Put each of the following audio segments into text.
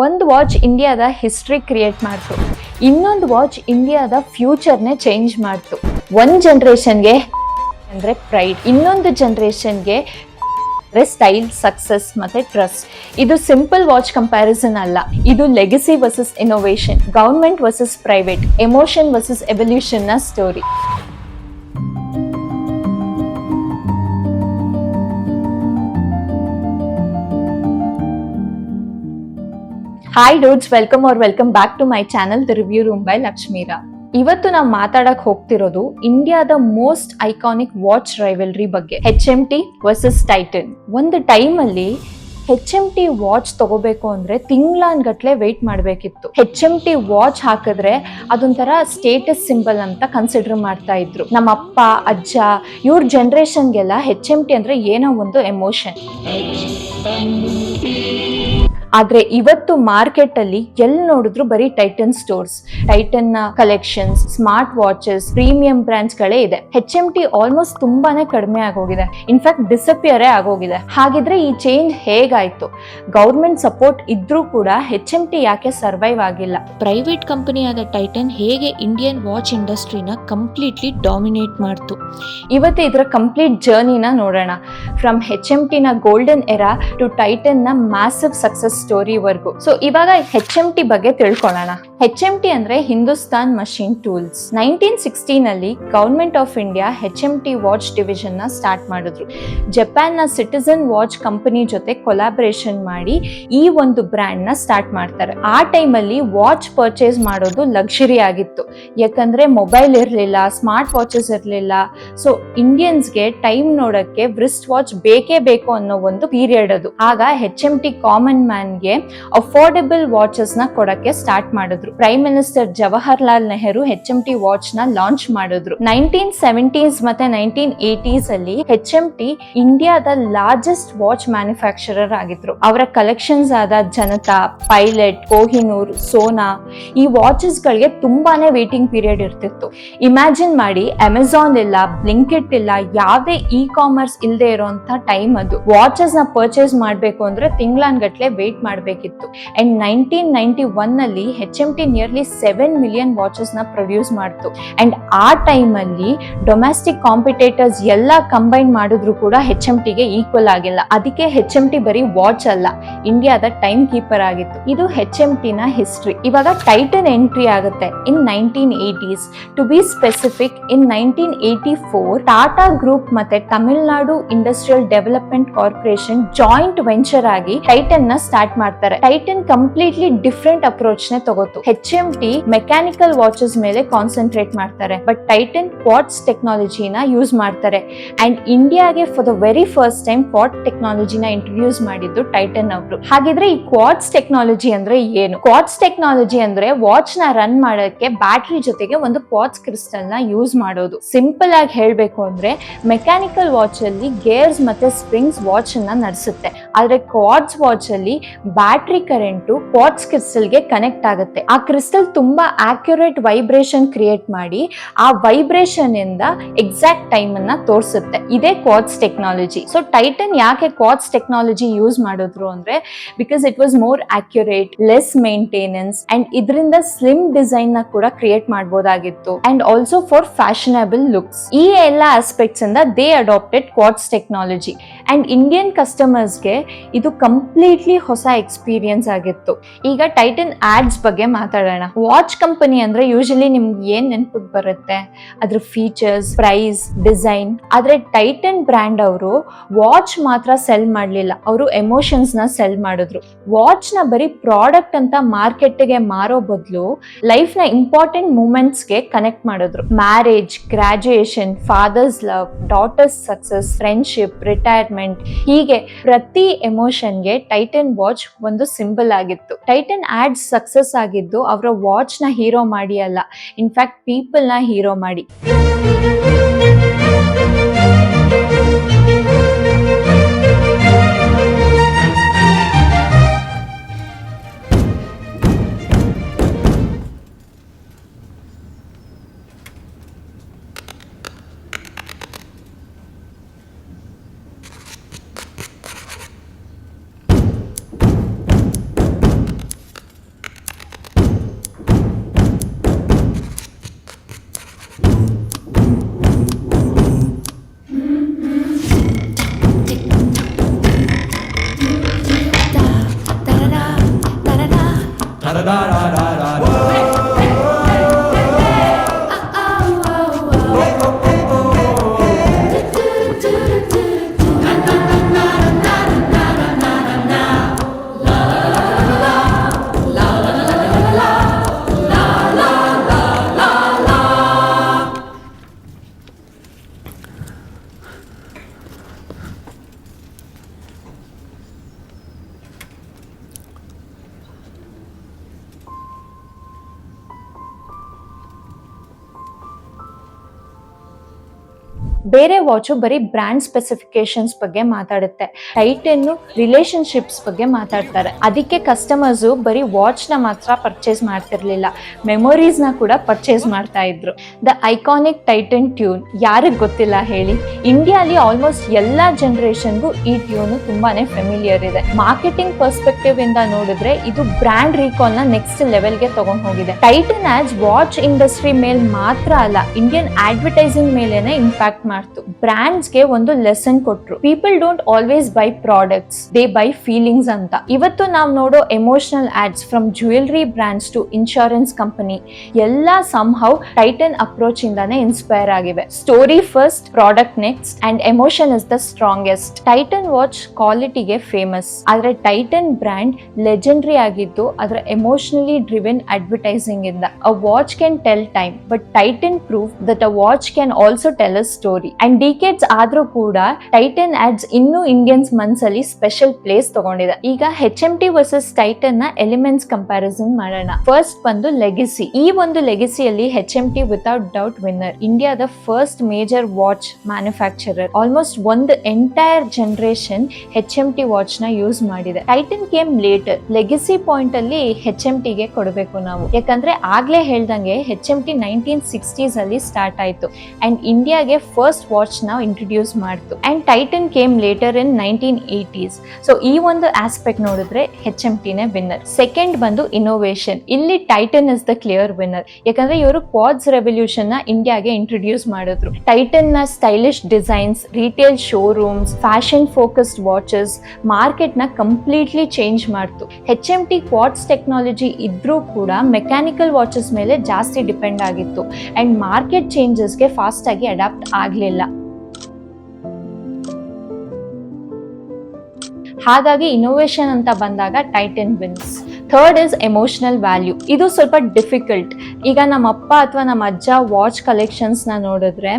ಒಂದು ವಾಚ್ ಇಂಡಿಯಾದ history create ಮಾಡ್ತು, ಇನ್ನೊಂದು ವಾಚ್ ಇಂಡಿಯಾದ ಫ್ಯೂಚರ್ನೇ ಚೇಂಜ್ ಮಾಡ್ತು. ಒಂದು ಜನರೇಷನ್ಗೆ ಅಂದರೆ ಪ್ರೈಡ್, ಇನ್ನೊಂದು ಜನರೇಷನ್ಗೆ ಸ್ಟೈಲ್, ಸಕ್ಸಸ್ ಮತ್ತೆ ಟ್ರಸ್ಟ್. ಇದು ಸಿಂಪಲ್ ವಾಚ್ ಕಂಪ್ಯಾರಿಸನ್ ಅಲ್ಲ, ಇದು legacy versus innovation, government versus private, emotion versus evolution ನ story. Hi dudes, welcome back to my channel the review room by Lakshmira. ಇವತ್ತು ನಾವು ಮಾತಾಡಕ್ ಹೋಗ್ತಿರೋದು ಇಂಡಿಯಾದ ಮೋಸ್ಟ್ ಐಕಾನಿಕ್ ವಾಚ್ ರೈವಲ್ರಿ ಬಗ್ಗೆ, HMT ವರ್ಸಸ್ ಟೈಟನ್. ಒಂದು ಟೈಮಲ್ಲಿ HMT ವಾಚ್ ತಗೋಬೇಕು ಅಂದ್ರೆ ತಿಂಗ್ಳಾನ್ಗಟ್ಲೆ ವೆಯ್ಟ್ ಮಾಡಬೇಕಿತ್ತು. HMT ವಾಚ್ ಹಾಕಿದ್ರೆ ಅದೊಂಥರ ಸ್ಟೇಟಸ್ ಸಿಂಬಲ್ ಅಂತ ಕನ್ಸಿಡರ್ ಮಾಡ್ತಾ ಇದ್ರು. ನಮ್ಮ ಅಪ್ಪ ಅಜ್ಜ ಇವ್ರ ಜನರೇಷನ್ಗೆಲ್ಲ HMT ಅಂದ್ರೆ ಏನೋ ಒಂದು ಎಮೋಷನ್. ಆದ್ರೆ ಇವತ್ತು ಮಾರ್ಕೆಟ್ ಅಲ್ಲಿ ಎಲ್ಲಿ ನೋಡಿದ್ರು ಬರೀ ಟೈಟನ್ ಸ್ಟೋರ್ಸ್, ಟೈಟನ್ ನ collections, smart watches, premium brands ಗಳೇ ಇದೆ. HMT ಆಲ್ಮೋಸ್ಟ್ ತುಂಬಾನೇ ಕಡಿಮೆ ಆಗೋಗಿದೆ, ಇನ್ಫ್ಯಾಕ್ಟ್ ಡಿಸಪಿಯರೇ ಆಗೋಗಿದೆ. ಹಾಗಿದ್ರೆ ಈ ಚೇಂಜ್ ಹೇಗಾಯ್ತು? ಗೌರ್ಮೆಂಟ್ ಸಪೋರ್ಟ್ ಇದ್ರೂ ಕೂಡ HMT ಯಾಕೆ ಸರ್ವೈವ್ ಆಗಿಲ್ಲ? ಪ್ರೈವೇಟ್ ಕಂಪನಿಯಾದ ಟೈಟನ್ ಹೇಗೆ ಇಂಡಿಯನ್ ವಾಚ್ ಇಂಡಸ್ಟ್ರಿನ ಕಂಪ್ಲೀಟ್ಲಿ ಡಾಮಿನೇಟ್ ಮಾಡ್ತು? ಇವತ್ತು ಇದರ ಕಂಪ್ಲೀಟ್ ಜರ್ನಿನ ನೋಡೋಣ. ಫ್ರಮ್ HMT ನ ಗೋಲ್ಡನ್ ಎರಾ ಟು ಟೈಟನ್ ನ ಮ್ಯಾಸಿವ್ ಸಕ್ಸಸ್ ಸ್ಟೋರಿವರೆಗೂ. ಸೊ ಇವಾಗ HMT ಬಗ್ಗೆ ತಿಳ್ಕೊಳ್ಳೋಣ. HMT ಅಂದ್ರೆ ಹಿಂದೂಸ್ತಾನ್ ಮಷೀನ್ ಟೂಲ್ಸ್. 1960 ನಲ್ಲಿ government of India HMT watch division ನ ಸ್ಟಾರ್ಟ್ ಮಾಡಿದ್ರು. ಜಪಾನ್ ನ ಸಿಟಿಸನ್ ವಾಚ್ ಕಂಪನಿ ಜೊತೆ ಕೊಲಾಬರೇಷನ್ ಮಾಡಿ ಈ ಒಂದು ಬ್ರ್ಯಾಂಡ್ ನ ಸ್ಟಾರ್ಟ್ ಮಾಡ್ತಾರೆ. ಆ ಟೈಮಲ್ಲಿ ವಾಚ್ ಪರ್ಚೇಸ್ ಮಾಡೋದು ಲಕ್ಸುರಿ ಆಗಿತ್ತು, ಯಾಕಂದ್ರೆ ಮೊಬೈಲ್ ಇರಲಿಲ್ಲ, ಸ್ಮಾರ್ಟ್ ವಾಚಸ್ ಇರಲಿಲ್ಲ. ಸೊ ಇಂಡಿಯನ್ಸ್ಗೆ ಟೈಮ್ ನೋಡಕ್ಕೆ ವ್ರಿಸ್ಟ್ ವಾಚ್ ಬೇಕೇ ಬೇಕು ಅನ್ನೋ ಒಂದು ಪೀರಿಯಡ್ ಅದು. ಆಗ HMT ಕಾಮನ್ ಮ್ಯಾನ್ ಗೆ ಅಫೋರ್ಡೆಬಲ್ ವಾಚಸ್ ನ ಕೊಡಕ್ಕೆ ಸ್ಟಾರ್ಟ್ ಮಾಡಿದ್ರು. Prime minister Jawaharlal Nehru HMT watch ನ ಲಾಂಚ್ ಮಾಡಿದ್ರು. 1970s ಮತ್ತೆ 1980s ಅಲ್ಲಿ HMT ಇಂಡಿಯಾದ ಲಾರ್ಜೆಸ್ಟ್ ವಾಚ್ ಮ್ಯಾನುಫ್ಯಾಕ್ಚರರ್ ಆಗಿದ್ರು. ಅವರ ಕಲೆಕ್ಷನ್ಸ್ ಆದ ಜನತಾ, ಪೈಲಟ್, ಕೋಹಿನೂರ್, ಸೋನಾ ಈ ವಾಚಸ್ ಗಳಿಗೆ ತುಂಬಾನೇ ವೇಟಿಂಗ್ ಪೀರಿಯಡ್ ಇರ್ತಿತ್ತು. ಇಮ್ಯಾಜಿನ್ ಮಾಡಿ, ಅಮೆಝಾನ್ ಇಲ್ಲ, ಬ್ಲಿಂಕಿಟ್ ಇಲ್ಲ, ಯಾವುದೇ ಕಾಮರ್ಸ್ ಇಲ್ಲದೆ ಇರೋಂತ ಟೈಮ್ ಅದು. ವಾಚಸ್ ನ ಪರ್ಚೇಸ್ ಮಾಡ್ಬೇಕು ಅಂದ್ರೆ ತಿಂಗಳಾನ್ಗಟ್ಲೆ ವೇಟ್ ಮಾಡಬೇಕಿತ್ತು. ಅಂಡ್ 1991 ನಲ್ಲಿ HMT ನಿಯರ್ಲಿ 7 ಮಿಲಿಯನ್ ವಾಚಸ್ ನ ಪ್ರೊಡ್ಯೂಸ್ ಮಾಡ್ತು. ಅಂಡ್ ಆ ಟೈಮ್ ಅಲ್ಲಿ ಡೊಮೆಸ್ಟಿಕ್ ಕಾಂಪಿಟೇಟರ್ಸ್ ಎಲ್ಲ ಕಂಬೈನ್ ಮಾಡಿದ್ರು ಕೂಡ HMT ಗೆ ಈಕ್ವಲ್ ಆಗಿಲ್ಲ. ಅದಕ್ಕೆ HMT ಬರೀ ವಾಚ್ ಅಲ್ಲ, ಇಂಡಿಯಾದ ಟೈಮ್ ಕೀಪರ್ ಆಗಿತ್ತು. ಇದು HMT ನ ಹಿಸ್ಟ್ರಿ. ಇವಾಗ ಟೈಟನ್ ಎಂಟ್ರಿ ಆಗುತ್ತೆ in 1980s. To be specific, in 1984 Tata group ಮತ್ತೆ Tamil Nadu industrial development corporation joint venture ಆಗಿ ಟೈಟನ್ ನ ಸ್ಟಾರ್ಟ್ ಮಾಡ್ತಾರೆ. ಟೈಟನ್ ಕಂಪ್ಲೀಟ್ಲಿ ಡಿಫ್ರೆಂಟ್ ಅಪ್ರೋಚ್ ನೇ ತಗೋತು. HMT ಮೆಕ್ಯಾನಿಕಲ್ ವಾಚಸ್ ಮೇಲೆ ಕಾನ್ಸಂಟ್ರೇಟ್ ಮಾಡ್ತಾರೆ, ಬಟ್ ಟೈಟನ್ ಕ್ವಾರ್ಟ್ಸ್ ಟೆಕ್ನಾಲಜಿನ ಯೂಸ್ ಮಾಡ್ತಾರೆ. ಅಂಡ್ ಇಂಡಿಯಾಗೆ for the very first time quartz ಟೆಕ್ನಾಲಜಿನ ಇಂಟ್ರೊಡ್ಯೂಸ್ ಮಾಡಿದ್ದು ಟೈಟನ್ ಅವರು. ಹಾಗಿದ್ರೆ ಈ ಕ್ವಾರ್ಟ್ಸ್ ಟೆಕ್ನಾಲಜಿ ಅಂದ್ರೆ ಏನು? ಕ್ವಾರ್ಟ್ಸ್ ಟೆಕ್ನಾಲಜಿ ಅಂದ್ರೆ ವಾಚ್ ನ ರನ್ ಮಾಡೋಕೆ ಬ್ಯಾಟರಿ ಜೊತೆಗೆ ಒಂದು ಕ್ವಾರ್ಟ್ಸ್ ಕ್ರಿಸ್ಟಲ್ ನ ಯೂಸ್ ಮಾಡೋದು. ಸಿಂಪಲ್ ಆಗಿ ಹೇಳ್ಬೇಕು ಅಂದ್ರೆ ಮೆಕ್ಯಾನಿಕಲ್ ವಾಚ್ ಅಲ್ಲಿ ಗೇರ್ಸ್ ಮತ್ತೆ ಸ್ಪ್ರಿಂಗ್ಸ್ ವಾಚ್ ಅನ್ನ ನಡೆಸುತ್ತೆ, ಆದ್ರೆ ಕ್ವಾರ್ಟ್ಸ್ ವಾಚ್ ಅಲ್ಲಿ ಬ್ಯಾಟರಿ ಕರೆಂಟು ಕ್ವಾರ್ಟ್ಸ್ ಕ್ರಿಸ್ಟಲ್ ಗೆ ಕನೆಕ್ಟ್ ಆಗುತ್ತೆ. ಆ ಕ್ರಿಸ್ಟಲ್ ತುಂಬಾ ಆಕ್ಯುರೇಟ್ ವೈಬ್ರೇಷನ್ ಕ್ರಿಯೇಟ್ ಮಾಡಿ ಆ ವೈಬ್ರೇಷನ್ ಇಂದ ಎಕ್ಸಾಕ್ಟ್ ಟೈಮ್ ಅನ್ನ ತೋರಿಸುತ್ತೆ. ಇದೇ ಕ್ವಾರ್ಟ್ಸ್ ಟೆಕ್ನಾಲಜಿ. ಸೊ ಟೈಟನ್ ಯಾಕೆ ಕ್ವಾರ್ಟ್ಸ್ ಟೆಕ್ನಾಲಜಿ ಯೂಸ್ ಮಾಡಿದ್ರು ಅಂದ್ರೆ, because it was more accurate, less maintenance, and ಇದರಿಂದ ಸ್ಲಿಮ್ ಡಿಸೈನ್ ನ ಕೂಡ ಕ್ರಿಯೇಟ್ ಮಾಡಬಹುದಾಗಿತ್ತು. And also for fashionable looks. ಈ ಎಲ್ಲ ಆಸ್ಪೆಕ್ಟ್ಸ್ ಇಂದ they adapted quartz technology. And Indian customers ಗೆ ಇದು ಕಂಪ್ಲೀಟ್ಲಿ ಹೊಸ ಎಕ್ಸ್ಪೀರಿಯನ್ಸ್ ಆಗಿತ್ತು. ಈಗ ಟೈಟನ್ ಆಡ್ಸ್ ಬಗ್ಗೆ ಮಾತಾಡೋಣ. ವಾಚ್ ಕಂಪನಿ ಅಂದ್ರೆ ಯೂಶಲಿ ನಿಮ್ಗೆ ಏನ್ ನೆನಪಿಗೆ ಬರುತ್ತೆ? ಅದ್ರ ಫೀಚರ್ಸ್, ಪ್ರೈಸ್, ಡಿಸೈನ್. ಆದ್ರೆ ಟೈಟನ್ ಬ್ರ್ಯಾಂಡ್ ಅವರು ವಾಚ್ ಮಾತ್ರ ಸೆಲ್ ಮಾಡ್ಲಿಲ್ಲ, ಅವರು ಎಮೋಷನ್ಸ್ ನ ಸೆಲ್ ಮಾಡಿದ್ರು. ವಾಚ್ ನ ಬರೀ ಪ್ರಾಡಕ್ಟ್ ಅಂತ ಮಾರ್ಕೆಟ್ ಗೆ ಮಾರೋ ಬದಲು ಲೈಫ್ ನ ಇಂಪಾರ್ಟೆಂಟ್ ಮೂಮೆಂಟ್ಸ್ ಗೆ ಕನೆಕ್ಟ್ ಮಾಡಿದ್ರು. Marriage, graduation, father's love, daughter's success, friendship, retirement, ಹೀಗೆ ಪ್ರತಿ ಎಮೋಷನ್ ಗೆ ಟೈಟನ್ ವಾಚ್ ಒಂದು ಸಿಂಬಲ್ ಆಗಿತ್ತು. ಟೈಟನ್ ಆಡ್ಸ್ ಸಕ್ಸಸ್ ಆಗಿದ್ದು ಅವರ ವಾಚ್ ನ ಹೀರೋ ಮಾಡಿ ಅಲ್ಲ, ಇನ್ಫ್ಯಾಕ್ಟ್ ಪೀಪಲ್ ನ ಹೀರೋ ಮಾಡಿ. ಬೇರೆ ವಾಚು ಬರೀ ಬ್ರ್ಯಾಂಡ್ ಸ್ಪೆಸಿಫಿಕೇಶನ್ಸ್ ಬಗ್ಗೆ ಮಾತಾಡುತ್ತೆ, ಟೈಟನ್ ರಿಲೇಶನ್ಶಿಪ್ಸ್ ಬಗ್ಗೆ ಮಾತಾಡ್ತಾರೆ. ಅದಕ್ಕೆ ಕಸ್ಟಮರ್ಸು ಬರೀ ವಾಚ್ ನ ಮಾತ್ರ ಪರ್ಚೇಸ್ ಮಾಡ್ತಿರ್ಲಿಲ್ಲ, ಮೆಮೊರೀಸ್ ನ ಕೂಡ ಪರ್ಚೇಸ್ ಮಾಡ್ತಾ ಇದ್ರು. ದ ಐಕಾನಿಕ್ ಟೈಟನ್ ಟ್ಯೂನ್ ಯಾರಿಗ್ ಗೊತ್ತಿಲ್ಲ ಹೇಳಿ? ಇಂಡಿಯಾಲಿ ಆಲ್ಮೋಸ್ಟ್ ಎಲ್ಲಾ ಜನರೇಷನ್ಗೂ ಈ ಟ್ಯೂನ್ ತುಂಬಾನೇ ಫೆಮಿಲಿಯರ್ ಇದೆ. ಮಾರ್ಕೆಟಿಂಗ್ ಪರ್ಸ್ಪೆಕ್ಟಿವ್ ಇಂದ ನೋಡಿದ್ರೆ ಇದು ಬ್ರ್ಯಾಂಡ್ ರೀಕಾಲ್ ನ ನೆಕ್ಸ್ಟ್ ಲೆವೆಲ್ಗೆ ತಗೊಂಡ್ ಹೋಗಿದೆ. ಟೈಟನ್ ಆಡ್ಸ್ ವಾಚ್ ಇಂಡಸ್ಟ್ರಿ ಮೇಲ್ ಮಾತ್ರ ಅಲ್ಲ, ಇಂಡಿಯನ್ ಅಡ್ವರ್ಟೈಸಿಂಗ್ ಮೇಲೇನೆ ಇಂಪ್ಯಾಕ್ಟ್ ಮಾಡ್ತು. ಬ್ರ್ಯಾಂಡ್ಸ್ಗೆ ಒಂದು ಲೆಸನ್ ಕೊಟ್ರು, people don't always buy products, they buy feelings ಅಂತ. ಇವತ್ತು ನಾವು ನೋಡೋ emotional ads from jewellery brands to insurance company ಎಲ್ಲ ಸಮ್ಹೌ ಟೈಟನ್ ಅಪ್ರೋಚ್ ಇಂದಾನೆ ಇನ್ಸ್ಪೈರ್ ಆಗಿವೆ. Story first, product next and emotion is the strongest. Titan watch ಕ್ವಾಲಿಟಿಗೆ famous, ಆದ್ರೆ Titan brand legendary ಆಗಿದ್ದು ಅದರ ಎಮೋಷನಲಿ ಡ್ರಿವೆನ್ ಅಡ್ವರ್ಟೈಸಿಂಗ್ ಇಂದ. A watch can tell time, but Titan prove that a watch can also tell a story. And decades ಆದ್ರೂ ಕೂಡ Titan ads ಇನ್ನೂ Indians ಮನ್ಸಲ್ಲಿ special place ತಗೊಂಡಿದೆ. ಈಗ HMT ವರ್ಸಸ್ ಟೈಟನ್ ನ ಎಲಿಮೆಂಟ್ಸ್ ಕಂಪ್ಯಾರಿಸನ್ ಮಾಡೋಣ. First ಬಂದು ಲೆಗಸಿ. ಈ ಒಂದು ಲೆಗಸಿಯಲ್ಲಿ HMT ವಿತೌಟ್ ಡೌಟ್ ವಿನ್ನರ್. ಇಂಡಿಯಾದ first major watch manufacturer. Almost ಒಂದು ಎಂಟೈರ್ ಜನರೇಷನ್ HMT ವಾಚ್ ನ ಯೂಸ್ ಮಾಡಿದೆ. Titan came later. Legacy point ಅಲ್ಲಿ HMT ಗೆ ಕೊಡಬೇಕು ನಾವು, ಯಾಕಂದ್ರೆ ಆಗ್ಲೇ ಹೇಳ್ದಂಗೆ HMT 1960s ಅಲ್ಲಿ ಸ್ಟಾರ್ಟ್ ಆಯ್ತು ಅಂಡ್ ಇಂಡಿಯಾಗೆ ಫಸ್ಟ್ ವಾಚ್ ನ ಇಂಟ್ರೊಡ್ಯೂಸ್ ಮಾಡ್ತು. And tighten came litre in 1980s. So ಈ ಒಂದು ಆಸ್ಪೆಕ್ಟ್ ನೋಡಿದ್ರೆ HMT ನೇ ವಿನ್ನರ್. ಸೆಕೆಂಡ್ ಬಂದು ಇನೋವೇಷನ್. ಇಲ್ಲಿ tighten is the clear winner, ಯಾಕಂದ್ರೆ ಇವರು ಕ್ವಾಡ್ಸ್ ರೆವಲ್ಯೂಷನ್ ನ ಇಂಡಿಯಾಗೆ ಇಂಟ್ರೊಡ್ಯೂಸ್ ಮಾಡಿದ್ರು. ಟೈಟನ್ ನ stylish designs, retail showrooms, fashion focused watches market ನ ಕಂಪ್ಲೀಟ್ಲಿ ಚೇಂಜ್ ಮಾಡ್ತು. HMT ಕ್ವಾಡ್ಸ್ ಟೆಕ್ನಾಲಜಿ ಇದ್ರೂ ಕೂಡ ಮೆಕ್ಯಾನಿಕಲ್ ವಾಚಸ್ ಮೇಲೆ ಜಾಸ್ತಿ ಡಿಪೆಂಡ್ ಆಗಿತ್ತು ಅಂಡ್ ಮಾರ್ಕೆಟ್ ಚೇಂಜಸ್ಗೆ ಫಾಸ್ಟ್ ಆಗಿ ಅಡಾಪ್ಟ್ ಆಗ್ಲಿಲ್ಲ. ಹಾಗಾಗಿ ಇನೋವೇಷನ್ ಅಂತ ಬಂದಾಗ Titan wins. Third is emotional value. ಇದು ಸ್ವಲ್ಪ ಡಿಫಿಕಲ್ಟ್. ಈಗ ನಮ್ಮ ಅಪ್ಪ ಅಥವಾ ನಮ್ಮ ಅಜ್ಜ ವಾಚ್ ಕಲೆಕ್ಷನ್ಸ್ ನ ನೋಡಿದ್ರೆ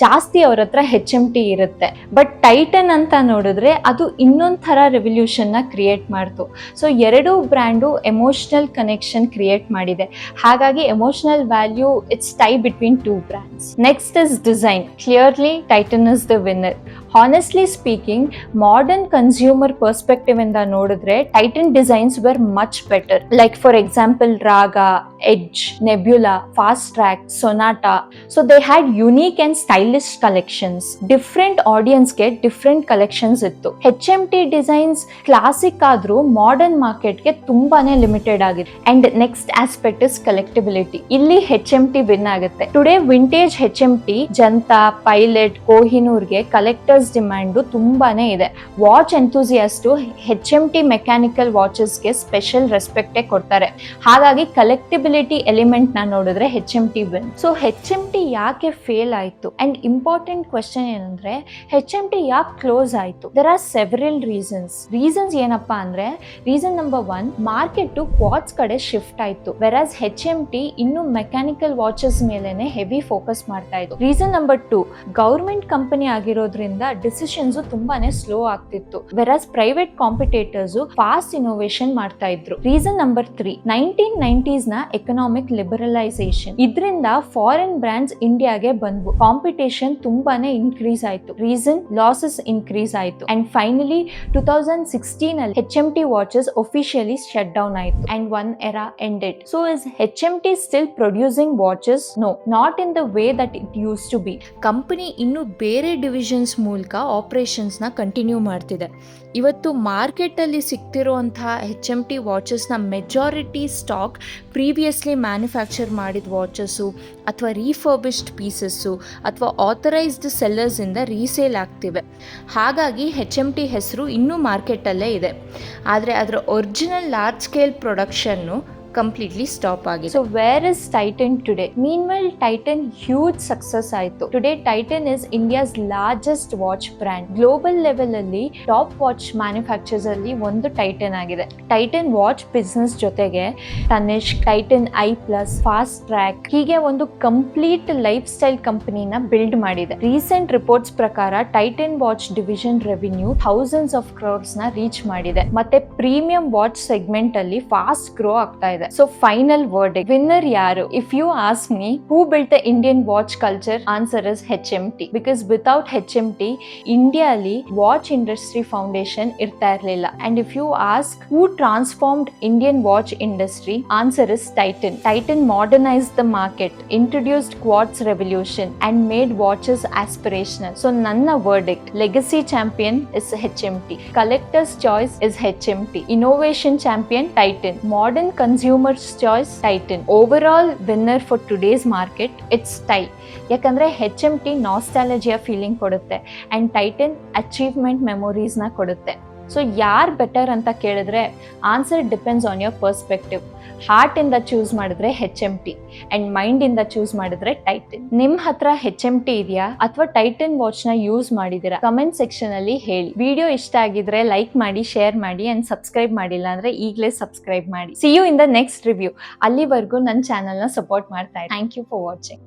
ಜಾಸ್ತಿ ಅವ್ರ ಹತ್ರ HMT ಇರುತ್ತೆ, ಬಟ್ ಟೈಟನ್ ಅಂತ ನೋಡಿದ್ರೆ ಅದು ಇನ್ನೊಂದ್ ತರ ರೆವಲ್ಯೂಷನ್ ನ ಕ್ರಿಯೇಟ್ ಮಾಡ್ತು. ಸೊ ಎರಡೂ ಬ್ರ್ಯಾಂಡು ಎಮೋಷನಲ್ ಕನೆಕ್ಷನ್ ಕ್ರಿಯೇಟ್ ಮಾಡಿದೆ. ಹಾಗಾಗಿ emotional value it's tie between two brands. Next is design. Clearly Titan is the winner. Honestly speaking, modern consumer perspective ಇಂದ ನೋಡಿದ್ರೆ Titan designs were much better. Like for example Raga, Edge, Nebula, Fastrack, Sonata. So they had unique and stylish collections. Different ಆಡಿಯನ್ಸ್ಗೆ different collections ಇತ್ತು. HMT designs classic ಆದ್ರೂ modern ಮಾರ್ಕೆಟ್ಗೆ ತುಂಬಾನೇ limited ಆಗಿದೆ. And next aspect is collectibility. ಇಲ್ಲಿ HMT win ಆಗುತ್ತೆ. Today vintage HMT, Janata, Pilot, ಕೋಹಿನೂರ್ಗೆ collectors demand ತುಂಬಾನೇ ಇದೆ. ವಾಚ್ ಎಂಥೂಸಿಯಾಸ್ಟ್ HMT ಮೆಕ್ಯಾನಿಕಲ್ ವಾಚಸ್ಗೆ ಸ್ಪೆಷಲ್ ರೆಸ್ಪೆಕ್ಟ್ ಕೊಡ್ತಾರೆ. ಹಾಗಾಗಿ ಕಲೆಕ್ಟಿಬಿಲಿಟಿ ಎಲಿಮೆಂಟ್ ನ ನೋಡಿದ್ರೆ HMT ವಿನ್. ಸೊ HMT ಯಾಕೆ ಫೇಲ್ ಆಯ್ತು ಅಂಡ್ ಇಂಪಾರ್ಟೆಂಟ್ ಕ್ವೆಶ್ಚನ್ ಏನಂದ್ರೆ HMT ಯಾಕೆ ಕ್ಲೋಸ್ ಆಯ್ತು? ದೇರ್ ಆರ್ ಸೆವೆರಲ್ ರೀಸನ್ಸ್ ಏನಪ್ಪಾ ಅಂದ್ರೆ, ರೀಸನ್ ನಂಬರ್ 1, ಮಾರ್ಕೆಟ್ ಕ್ವಾಡ್ಸ್ ಕಡೆ ಶಿಫ್ಟ್ ಆಯ್ತು, ವೆರಾಸ್ HMT ಇನ್ನು ಮೆಕ್ಯಾನಿಕಲ್ ವಾಚಸ್ ಮೇಲೆನೆ ಹೆವಿ ಫೋಕಸ್ ಮಾಡ್ತಾ ಇತ್ತು. ರೀಸನ್ ನಂಬರ್ 2, ಗೌರ್ಮೆಂಟ್ ಕಂಪನಿ ಆಗಿರೋದ್ರಿಂದ ಡಿಸಿಷನ್ಸ್ ತುಂಬಾನೇ ಸ್ಲೋ ಆಗ್ತಿತ್ತು, whereas private competitors fast innovation ಮಾಡ್ತಾ ಇದ್ರು. ರೀಸನ್ ನಂಬರ್ 3, 1990s ನ ಎಕನಾಮಿಕ್ ಲಿಬರಲೈಸೇಷನ್. ಇದರಿಂದ ಫಾರಿನ್ ಬ್ರ್ಯಾಂಡ್ಸ್ ಇಂಡಿಯಾಗೆ ಬಂದ್ವು, ಕಾಂಪಿಟೇಷನ್ ತುಂಬಾನೇ ಇನ್ಕ್ರೀಸ್ ಆಯ್ತು, ರೀಸನ್ ಲಾಸಸ್ ಇನ್ಕ್ರೀಸ್ ಆಯ್ತು. ಅಂಡ್ ಫೈನಲಿ 2016 ಅಲ್ಲಿ HMT watches officially shut down ಆಯ್ತು and one era ended. So is HMT still producing watches? No, not in the way that it used to be. Company ಇನ್ನು ಬೇರೆ divisions ಮೂಲಕ ಆಪರೇಷನ್ಸ್ನ continue ಮಾಡ್ತಿದೆ. ಇವತ್ತು ಮಾರ್ಕೆಟಲ್ಲಿ ಸಿಗ್ತಿರುವಂತಹ HMT ವಾಚಸ್ನ ಮೆಜಾರಿಟಿ ಸ್ಟಾಕ್ ಪ್ರೀವಿಯಸ್ಲಿ ಮ್ಯಾನುಫ್ಯಾಕ್ಚರ್ ಮಾಡಿದ ವಾಚಸ್ಸು ಅಥವಾ ರೀಫರ್ಬಿಶ್ಡ್ ಪೀಸಸ್ಸು ಅಥವಾ ಆಥರೈಸ್ಡ್ ಸೆಲ್ಲರ್ಸಿಂದ ರೀಸೇಲ್ ಆಗ್ತಿವೆ. ಹಾಗಾಗಿ HMT ಹೆಸರು ಇನ್ನೂ ಮಾರ್ಕೆಟಲ್ಲೇ ಇದೆ. ಆದರೆ ಅದರ original large scale production completely stop ಆಗಿದೆ. So where is Titan today? Meanwhile, Titan huge success ಆಯ್ತು. Today Titan is India's largest watch brand. Global level ಅಲ್ಲಿ ಟಾಪ್ ವಾಚ್ ಮ್ಯಾನುಫ್ಯಾಕ್ಚರ್ಸ್ ಅಲ್ಲಿ ಒಂದು ಟೈಟನ್ ಆಗಿದೆ. ಟೈಟನ್ ವಾಚ್ ಬಿಸ್ನೆಸ್ ಜೊತೆಗೆ Tanishq, Titan eye plus, Fastrack ಹೀಗೆ ಒಂದು complete lifestyle ಕಂಪನಿನ build ಮಾಡಿದೆ. ರೀಸೆಂಟ್ ರಿಪೋರ್ಟ್ಸ್ ಪ್ರಕಾರ Titan watch division revenue thousands of crores ನ ರೀಚ್ ಮಾಡಿದೆ. ಮತ್ತೆ ಪ್ರೀಮಿಯಂ ವಾಚ್ ಸೆಗ್ಮೆಂಟ್ ಅಲ್ಲಿ ಫಾಸ್ಟ್ ಗ್ರೋ ಆಗ್ತಾ ಇದೆ. ಸೊ ಫೈನಲ್ ವರ್ಡಿಕ್ಟ್, ವಿನ್ನರ್ ಯಾರು? If you ask me, who built the Indian watch culture? Answer is HMT. Because without HMT India ಅಲ್ಲಿ watch industry foundation ಇರ್ತಾ ಇರಲಿಲ್ಲ. And if you ask who transformed Indian watch industry? Answer is Titan. Titan modernized the market, introduced quartz revolution and made watches aspirational. So ನನ್ನ verdict, legacy champion is HMT, collector's choice is HMT, innovation champion Titan, modern consumer's choice Titan. Overall winner for today's market, it's tie. ಯಾಕಂದ್ರೆ HMT ನಾಸ್ಟಾಲಜಿಯ feeling ಕೊಡುತ್ತೆ and Titan achievement ಮೆಮೊರೀಸ್ನ ಕೊಡುತ್ತೆ. So ಯಾರು better ಅಂತ ಕೇಳಿದ್ರೆ answer depends on your perspective. ಹಾರ್ಟಿಂದ choose ಮಾಡಿದ್ರೆ HMT ಅಂಡ್ ಮೈಂಡಿಂದ ಚೂಸ್ ಮಾಡಿದ್ರೆ ಟೈಟನ್. ನಿಮ್ಮ ಹತ್ರ HMT ಇದೆಯಾ ಅಥವಾ ಟೈಟನ್ ವಾಚ್ನ ಯೂಸ್ ಮಾಡಿದ್ದೀರಾ? ಕಮೆಂಟ್ ಸೆಕ್ಷನ್ ಅಲ್ಲಿ ಹೇಳಿ. ವಿಡಿಯೋ ಇಷ್ಟ ಆಗಿದ್ರೆ ಲೈಕ್ ಮಾಡಿ, ಶೇರ್ ಮಾಡಿ ಅಂಡ್ ಸಬ್ಸ್ಕ್ರೈಬ್ ಮಾಡಿಲ್ಲ ಅಂದ್ರೆ ಈಗಲೇ ಸಬ್ಸ್ಕ್ರೈಬ್ ಮಾಡಿ. See you in the next review. ಅಲ್ಲಿವರೆಗೂ ನನ್ನ ಚಾನಲ್ನ ಸಪೋರ್ಟ್ ಮಾಡ್ತಾ ಇರಿ. Thank you for watching.